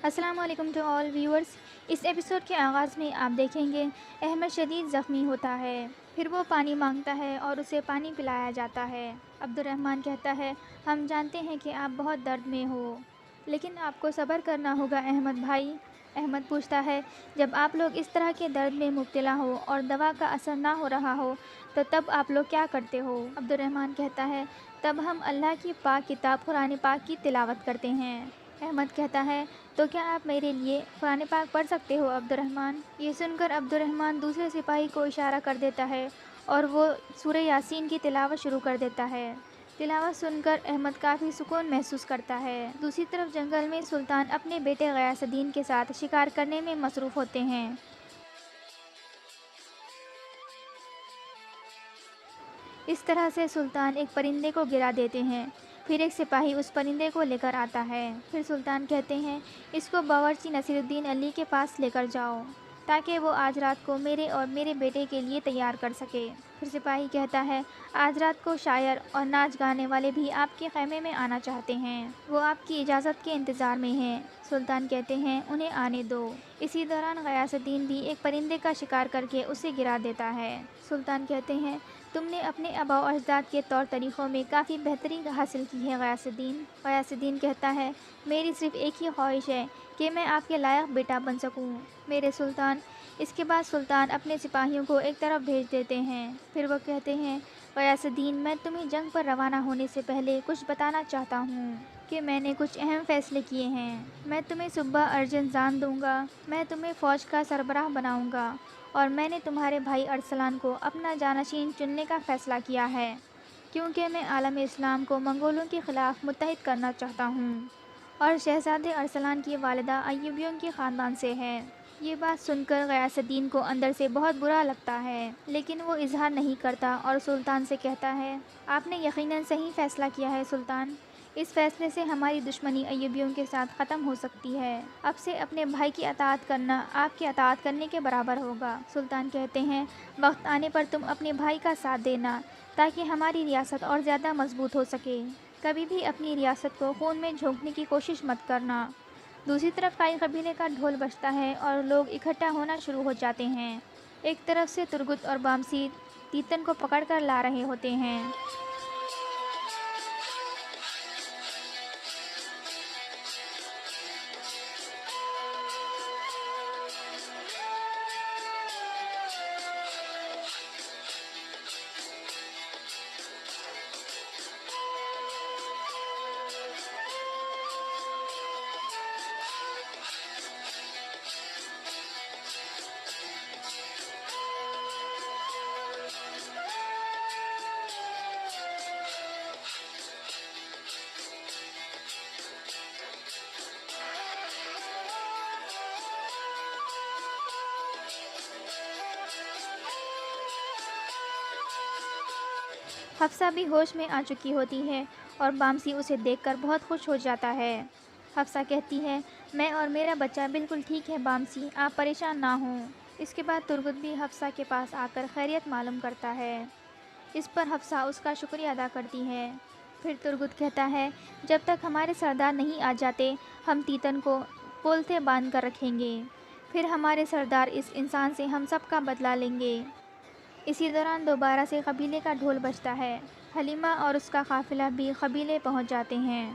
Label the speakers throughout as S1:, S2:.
S1: السلام علیکم to all viewers. اس ایپیسوڈ کے آغاز میں آپ دیکھیں گے احمد شدید زخمی ہوتا ہے، پھر وہ پانی مانگتا ہے اور اسے پانی پلایا جاتا ہے۔ عبد الرحمن کہتا ہے ہم جانتے ہیں کہ آپ بہت درد میں ہو، لیکن آپ کو صبر کرنا ہوگا احمد بھائی۔ احمد پوچھتا ہے جب آپ لوگ اس طرح کے درد میں مبتلا ہو اور دوا کا اثر نہ ہو رہا ہو تو تب آپ لوگ کیا کرتے ہو؟ عبد الرحمن کہتا ہے تب ہم اللہ کی پاک کتاب قرآن پاک کی تلاوت کرتے ہیں۔ احمد کہتا ہے تو کیا آپ میرے لیے قرآن پاک پڑھ سکتے ہو عبد الرحمن؟ یہ سن کر عبد الرحمن دوسرے سپاہی کو اشارہ کر دیتا ہے اور وہ سورہ یاسین کی تلاوت شروع کر دیتا ہے۔ تلاوت سن کر احمد کافی سکون محسوس کرتا ہے۔ دوسری طرف جنگل میں سلطان اپنے بیٹے غیاث الدین کے ساتھ شکار کرنے میں مصروف ہوتے ہیں۔ اس طرح سے سلطان ایک پرندے کو گرا دیتے ہیں، پھر ایک سپاہی اس پرندے کو لے کر آتا ہے۔ پھر سلطان کہتے ہیں اس کو باورچی نصیر الدین علی کے پاس لے کر جاؤ تاکہ وہ آج رات کو میرے اور میرے بیٹے کے لیے تیار کر سکے۔ پھر سپاہی کہتا ہے آج رات کو شاعر اور ناچ گانے والے بھی آپ کے خیمے میں آنا چاہتے ہیں، وہ آپ کی اجازت کے انتظار میں ہیں۔ سلطان کہتے ہیں انہیں آنے دو۔ اسی دوران غیاث الدین بھی ایک پرندے کا شکار کر کے اسے گرا دیتا ہے۔ سلطان کہتے ہیں تم نے اپنے آباء و اجداد کے طور طریقوں میں کافی بہتری حاصل کی ہے غیاث الدین۔ غیاث الدین کہتا ہے میری صرف ایک ہی خواہش ہے کہ میں آپ کے لائق بیٹا بن سکوں میرے سلطان۔ اس کے بعد سلطان اپنے سپاہیوں کو ایک طرف بھیج دیتے ہیں۔ پھر وہ کہتے ہیں غیاث الدین میں تمہیں جنگ پر روانہ ہونے سے پہلے کچھ بتانا چاہتا ہوں کہ میں نے کچھ اہم فیصلے کیے ہیں۔ میں تمہیں صبح ارجن جان دوں گا، میں تمہیں فوج کا سربراہ بناؤں گا اور میں نے تمہارے بھائی ارسلان کو اپنا جانشین چننے کا فیصلہ کیا ہے کیونکہ میں عالم اسلام کو منگولوں کے خلاف متحد کرنا چاہتا ہوں اور شہزادے ارسلان کی والدہ ایوبیوں کے خاندان سے ہے۔ یہ بات سن کر غیاث الدین کو اندر سے بہت برا لگتا ہے، لیکن وہ اظہار نہیں کرتا اور سلطان سے کہتا ہے آپ نے یقیناً صحیح فیصلہ کیا ہے سلطان۔ اس فیصلے سے ہماری دشمنی ایوبیوں کے ساتھ ختم ہو سکتی ہے۔ اب سے اپنے بھائی کی اطاعت کرنا آپ کی اطاعت کرنے کے برابر ہوگا۔ سلطان کہتے ہیں وقت آنے پر تم اپنے بھائی کا ساتھ دینا تاکہ ہماری ریاست اور زیادہ مضبوط ہو سکے۔ کبھی بھی اپنی ریاست کو خون میں جھونکنے کی کوشش مت کرنا۔ دوسری طرف کائی قبیلے کا ڈھول بجتا ہے اور لوگ اکٹھا ہونا شروع ہو جاتے ہیں۔ ایک طرف سے ترگت اور بامسی تیتن کو پکڑ کر لا رہے ہوتے ہیں۔ حفصہ بھی ہوش میں آ چکی ہوتی ہے اور بامسی اسے دیکھ کر بہت خوش ہو جاتا ہے۔ حفصہ کہتی ہے میں اور میرا بچہ بالکل ٹھیک ہے بامسی، آپ پریشان نہ ہوں۔ اس کے بعد ترگت بھی حفصہ کے پاس آ کر خیریت معلوم کرتا ہے۔ اس پر حفصہ اس کا شکریہ ادا کرتی ہے۔ پھر ترگت کہتا ہے جب تک ہمارے سردار نہیں آ جاتے ہم تیتن کو پولتھے باندھ کر رکھیں گے، پھر ہمارے سردار اس انسان سے ہم سب کا بدلہ لیں گے۔ اسی دوران دوبارہ سے قبیلے کا ڈھول بجتا ہے۔ حلیمہ اور اس کا قافلہ بھی قبیلے پہنچ جاتے ہیں۔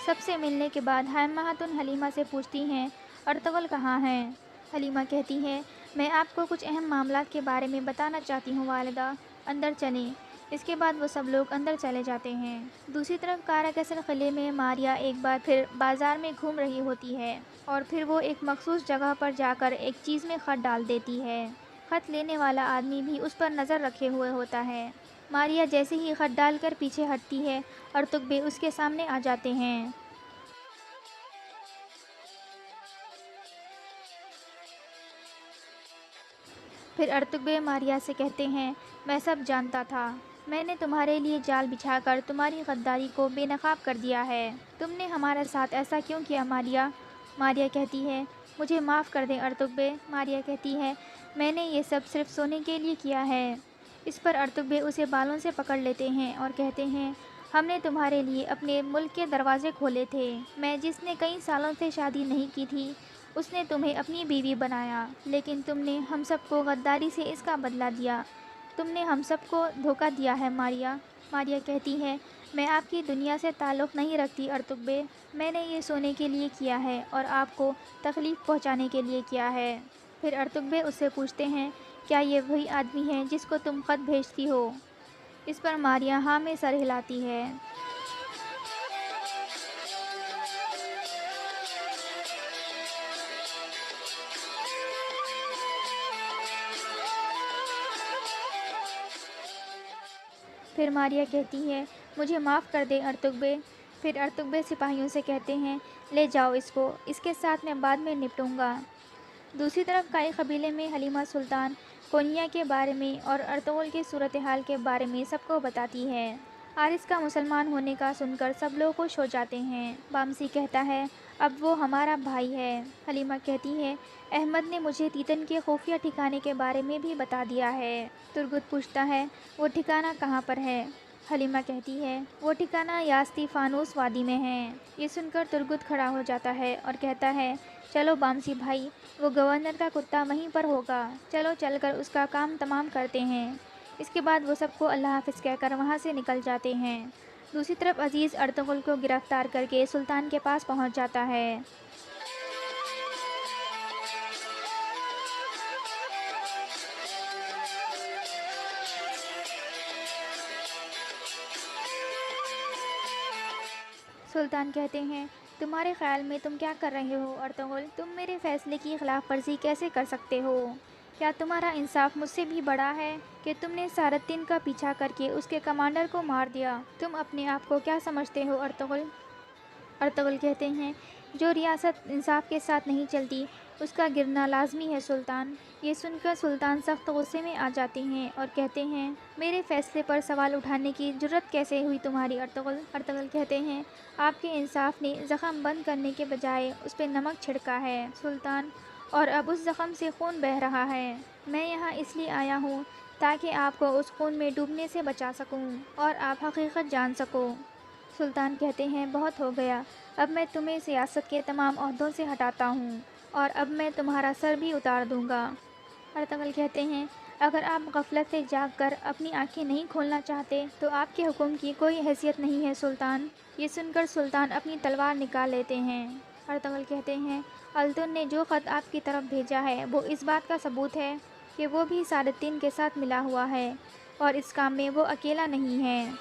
S1: سب سے ملنے کے بعد ہائمہ حلیمہ سے پوچھتی ہیں ارطغرل کہاں ہیں؟ حلیمہ کہتی ہے میں آپ کو کچھ اہم معاملات کے بارے میں بتانا چاہتی ہوں والدہ، اندر چلیں۔ اس کے بعد وہ سب لوگ اندر چلے جاتے ہیں۔ دوسری طرف کارا کیسل قلعے میں ماریا ایک بار پھر بازار میں گھوم رہی ہوتی ہے اور پھر وہ ایک مخصوص جگہ پر جا کر ایک چیز میں خط ڈال دیتی ہے۔ خط لینے والا آدمی بھی اس پر نظر رکھے ہوئے ہوتا ہے۔ ماریا جیسے ہی خط ڈال کر پیچھے ہٹتی ہے ارطغرل اس کے سامنے آ جاتے ہیں۔ پھر ارطغرل ماریہ سے کہتے ہیں، میں سب جانتا تھا، میں نے تمہارے لیے جال بچھا کر تمہاری غداری کو بے نقاب کر دیا ہے، تم نے ہمارے ساتھ ایسا کیوں کیا ماریہ؟ ماریہ کہتی ہے، مجھے معاف کر دیں ارطغرل۔ ماریہ کہتی ہے، میں نے یہ سب صرف سونے کے لیے کیا ہے۔ اس پر ارطغرل اسے بالوں سے پکڑ لیتے ہیں اور کہتے ہیں، ہم نے تمہارے لیے اپنے ملک کے دروازے کھولے تھے، میں جس نے کئی سالوں سے شادی نہیں کی تھی اس نے تمہیں اپنی بیوی بنایا، لیکن تم نے ہم سب کو غداری سے اس کا بدلہ دیا، تم نے ہم سب کو دھوکہ دیا ہے ماریہ۔ ماریہ کہتی ہے، میں آپ کی دنیا سے تعلق نہیں رکھتی ارطغرل، میں نے یہ سونے کے لیے کیا ہے اور آپ کو تکلیف پہنچانے کے لیے کیا ہے۔ پھر ارطغرل اس سے پوچھتے ہیں، کیا یہ وہی آدمی ہے جس کو تم خط بھیجتی ہو؟ اس پر ماریہ ہاں میں سر ہلاتی ہے۔ پھر ماریہ کہتی ہے، مجھے معاف کر دے ارطغرل۔ پھر ارطغرل سپاہیوں سے کہتے ہیں، لے جاؤ اس کو، اس کے ساتھ میں بعد میں نپٹوں گا۔ دوسری طرف کائی قبیلے میں حلیمہ سلطان کونیا کے بارے میں اور ارطغرل کی صورتحال کے بارے میں سب کو بتاتی ہے۔ حارث کا مسلمان ہونے کا سن کر سب لوگ خوش ہو جاتے ہیں۔ بامسی کہتا ہے، اب وہ ہمارا بھائی ہے۔ حلیمہ کہتی ہے، احمد نے مجھے تیتن کے خفیہ ٹھکانے کے بارے میں بھی بتا دیا ہے۔ ترگت پوچھتا ہے، وہ ٹھکانہ کہاں پر ہے؟ حلیمہ کہتی ہے، وہ ٹھکانہ یاستی فانوس وادی میں ہے۔ یہ سن کر ترگت کھڑا ہو جاتا ہے اور کہتا ہے، چلو بامسی بھائی، وہ گورنر کا کتا وہیں پر ہوگا، چلو چل کر اس کا کام تمام کرتے ہیں۔ اس کے بعد وہ سب کو اللہ حافظ کہہ کر وہاں سے نکل جاتے ہیں۔ دوسری طرف عزیز ارطغرل کو گرفتار کر کے سلطان کے پاس پہنچ جاتا ہے۔ سلطان کہتے ہیں، تمہارے خیال میں تم کیا کر رہے ہو ارطغرل؟ تم میرے فیصلے کی خلاف ورزی کیسے کر سکتے ہو؟ کیا تمہارا انصاف مجھ سے بھی بڑا ہے کہ تم نے سارتین کا پیچھا کر کے اس کے کمانڈر کو مار دیا؟ تم اپنے آپ کو کیا سمجھتے ہو ارطغرل؟ ارطغرل کہتے ہیں، جو ریاست انصاف کے ساتھ نہیں چلتی اس کا گرنا لازمی ہے سلطان۔ یہ سن کر سلطان سخت غصے میں آ جاتے ہیں اور کہتے ہیں، میرے فیصلے پر سوال اٹھانے کی جرأت کیسے ہوئی تمہاری ارطغرل؟ ارطغرل کہتے ہیں، آپ کے انصاف نے زخم بند کرنے کے بجائے اس پہ نمک چھڑکا ہے سلطان، اور اب اس زخم سے خون بہہ رہا ہے۔ میں یہاں اس لیے آیا ہوں تاکہ آپ کو اس خون میں ڈوبنے سے بچا سکوں اور آپ حقیقت جان سکو۔ سلطان کہتے ہیں، بہت ہو گیا، اب میں تمہیں سیاست کے تمام عہدوں سے ہٹاتا ہوں اور اب میں تمہارا سر بھی اتار دوں گا۔ ارطغرل کہتے ہیں، اگر آپ غفلت سے جاگ کر اپنی آنکھیں نہیں کھولنا چاہتے تو آپ کے حکم کی کوئی حیثیت نہیں ہے سلطان۔ یہ سن کر سلطان اپنی تلوار نکال لیتے ہیں۔ ارطغرل کہتے ہیں، التون نے جو خط آپ کی طرف بھیجا ہے وہ اس بات کا ثبوت ہے کہ وہ بھی سارتین کے ساتھ ملا ہوا ہے اور اس کام میں وہ اکیلا نہیں ہے۔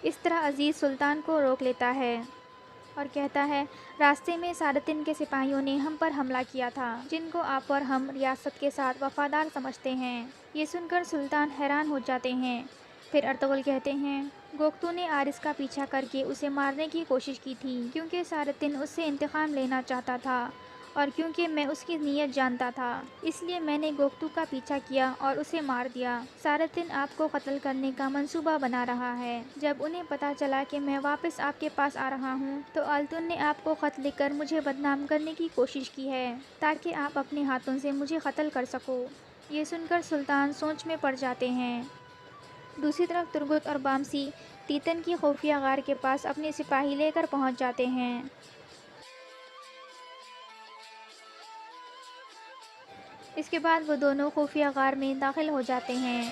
S1: اس طرح عزیز سلطان کو روک لیتا ہے اور کہتا ہے، راستے میں سارتین کے سپاہیوں نے ہم پر حملہ کیا تھا جن کو آپ اور ہم ریاست کے ساتھ وفادار سمجھتے ہیں۔ یہ سن کر سلطان حیران ہو جاتے ہیں۔ پھر ارطغرل کہتے ہیں، گوگتو نے حارث کا پیچھا کر کے اسے مارنے کی کوشش کی تھی کیونکہ سارتین اس سے انتقام لینا چاہتا تھا اور کیونکہ میں اس کی نیت جانتا تھا، اس لیے میں نے گوگتو کا پیچھا کیا اور اسے مار دیا۔ سارتین آپ کو قتل کرنے کا منصوبہ بنا رہا ہے۔ جب انہیں پتہ چلا کہ میں واپس آپ کے پاس آ رہا ہوں تو التون نے آپ کو خط لکھ کر مجھے بدنام کرنے کی کوشش کی ہے تاکہ آپ اپنے ہاتھوں سے مجھے قتل کر سکو۔ یہ سن کر سلطان سوچ میں پڑ جاتے ہیں۔ دوسری طرف ترگت اور بامسی تیتن کی خفیہ غار کے پاس اپنے سپاہی لے کر پہنچ جاتے ہیں۔ اس کے بعد وہ دونوں خفیہ غار میں داخل ہو جاتے ہیں۔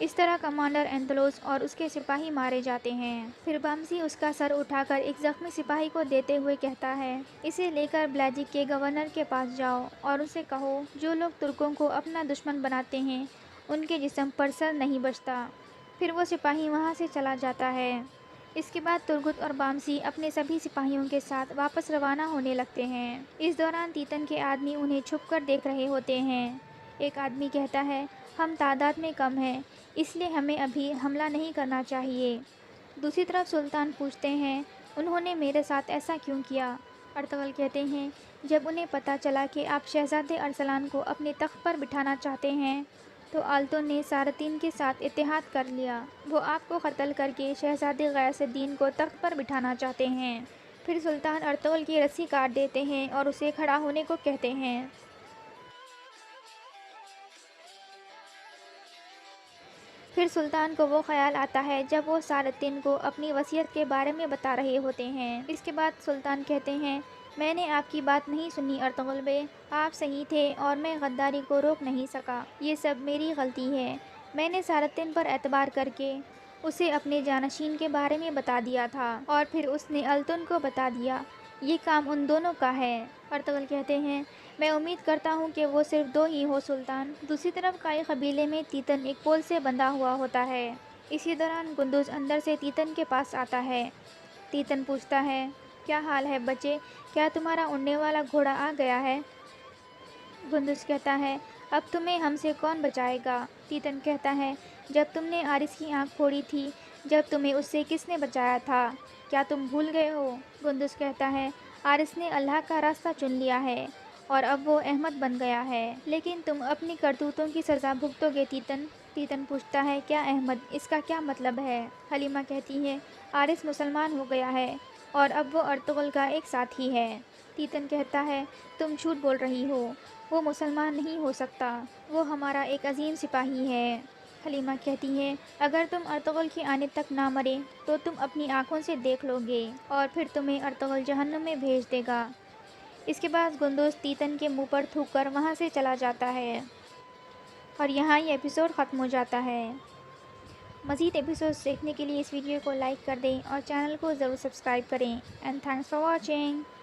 S1: اس طرح کمانڈر اینتلوس اور اس کے سپاہی مارے جاتے ہیں۔ پھر بامسی اس کا سر اٹھا کر ایک زخمی سپاہی کو دیتے ہوئے کہتا ہے، اسے لے کر بلیجک کے گورنر کے پاس جاؤ اور اسے کہو جو لوگ ترکوں کو اپنا دشمن بناتے ہیں ان کے جسم پر سر نہیں بچتا۔ پھر وہ سپاہی وہاں سے چلا جاتا ہے۔ اس کے بعد ترگت اور بامسی اپنے سبھی سپاہیوں کے ساتھ واپس روانہ ہونے لگتے ہیں۔ اس دوران تیتن کے آدمی انہیں چھپ کر دیکھ رہے ہوتے ہیں۔ ایک آدمی کہتا ہے، ہم تعداد میں کم ہیں، اس لیے ہمیں ابھی حملہ نہیں کرنا چاہیے۔ دوسری طرف سلطان پوچھتے ہیں، انہوں نے میرے ساتھ ایسا کیوں کیا؟ ارطغرل کہتے ہیں، جب انہیں پتہ چلا کہ آپ شہزادے ارسلان کو اپنے تخت پر بٹھانا چاہتے ہیں تو آلتون نے سارتین کے ساتھ اتحاد کر لیا۔ وہ آپ کو قتل کر کے شہزادے غیاث الدین کو تخت پر بٹھانا چاہتے ہیں۔ پھر سلطان ارطغرل کی رسی کاٹ دیتے ہیں اور اسے کھڑا ہونے کو کہتے ہیں۔ پھر سلطان کو وہ خیال آتا ہے جب وہ سارتین کو اپنی وصیت کے بارے میں بتا رہے ہوتے ہیں۔ اس کے بعد سلطان کہتے ہیں، میں نے آپ کی بات نہیں سنی ارطغرل بے، آپ صحیح تھے اور میں غداری کو روک نہیں سکا، یہ سب میری غلطی ہے۔ میں نے سارتین پر اعتبار کر کے اسے اپنے جانشین کے بارے میں بتا دیا تھا اور پھر اس نے التون کو بتا دیا، یہ کام ان دونوں کا ہے۔ ارطغرل کہتے ہیں، میں امید کرتا ہوں کہ وہ صرف دو ہی ہو سلطان۔ دوسری طرف کائی قبیلے میں تیتن ایک پول سے بندھا ہوا ہوتا ہے۔ اسی دوران گندوز اندر سے تیتن کے پاس آتا ہے۔ تیتن پوچھتا ہے، کیا حال ہے بچے، کیا تمہارا اڑنے والا گھوڑا آ گیا ہے؟ گندوز کہتا ہے، اب تمہیں ہم سے کون بچائے گا؟ تیتن کہتا ہے، جب تم نے آرس کی آنکھ پھوڑی تھی، جب تمہیں اس سے کس نے بچایا تھا؟ کیا تم بھول گئے ہو؟ گندوز کہتا ہے، آرس نے اللہ کا راستہ چن لیا ہے اور اب وہ احمد بن گیا ہے، لیکن تم اپنی کرتوتوں کی سزا بھگتو گے تیتن۔ تیتن پوچھتا ہے، کیا احمد، اس کا کیا مطلب ہے؟ حلیمہ کہتی ہے، آرس مسلمان ہو گیا ہے اور اب وہ ارطغرل کا ایک ساتھی ہے۔ تیتن کہتا ہے، تم جھوٹ بول رہی ہو، وہ مسلمان نہیں ہو سکتا، وہ ہمارا ایک عظیم سپاہی ہے۔ حلیمہ کہتی ہے، اگر تم ارطغرل کی آنے تک نہ مرے تو تم اپنی آنکھوں سے دیکھ لو گے اور پھر تمہیں ارطغرل جہنم میں بھیج دے گا۔ اس کے بعد گندوز تیتن کے منہ پر تھوک کر وہاں سے چلا جاتا ہے اور یہاں یہ ایپیسوڈ ختم ہو جاتا ہے۔ مزید ایپیسوڈز دیکھنے کے لیے اس ویڈیو کو لائک کر دیں اور چینل کو ضرور سبسکرائب کریں۔ And thanks for watching.